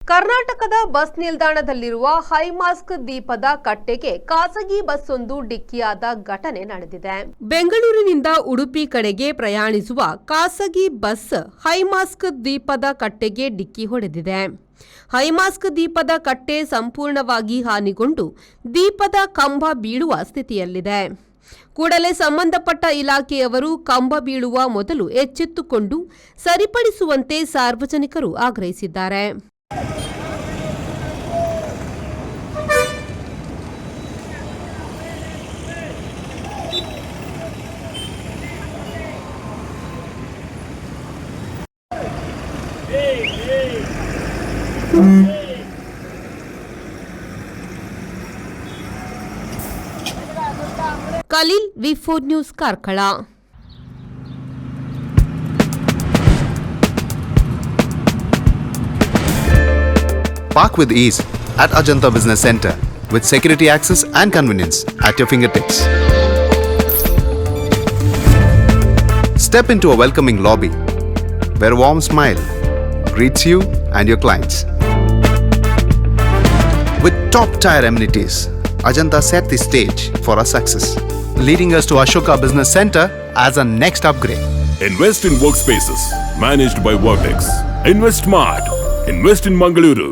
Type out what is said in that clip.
ಕರ್ನಾಟಕದ bus ನಿಲ್ದಾಣದಲ್ಲಿರುವ high mast ದೀಪದ ಕಟ್ಟೆಗೆ ಖಾಸಗಿ ಬಸ್ ಒಂದು ಡಿಕ್ಕಿಯಾದ ಘಟನೆ ನಡೆದಿದೆ. ಬೆಂಗಳೂರಿನಿಂದ ಉಡುಪಿ ಕಡೆಗೆ ಪ್ರಯಾಣಿಸುವ ಖಾಸಗಿ ಬಸ್ ಹೈಮಾಸ್ಕ್ ದೀಪದ ಕಟ್ಟೆಗೆ ಡಿಕ್ಕಿ ಹೊಡೆದಿದೆ. ಹೈಮಾಸ್ಕ್ ದೀಪದ ಕಟ್ಟೆ ಸಂಪೂರ್ಣವಾಗಿ ಹಾನಿಗೊಂಡು ದೀಪದ ಕಂಬ ಬೀಳುವ ಸ್ಥಿತಿಯಲ್ಲಿದೆ. ಕೂಡಲೇ ಸಂಬಂಧಪಟ್ಟ ಇಲಾಖೆಯವರು ಕಂಬ ಬೀಳುವ ಮೊದಲು ಎಚ್ಚೆತ್ತುಕೊಂಡು ಸರಿಪಡಿಸುವಂತೆ ಸಾರ್ವಜನಿಕರು ಆಗ್ರಹಿಸಿದ್ದಾರೆ. Khalil, V4 news, Karkala. Park with ease at Ajanta Business Center with security access and convenience at your fingertips. Step into a welcoming lobby where a warm smile greets you and your clients. With top-tier amenities, Ajanta set the stage for our success, leading us to Ashoka Business Center as a next upgrade. Invest in workspaces managed by Vertex. Invest smart. Invest in Mangaluru.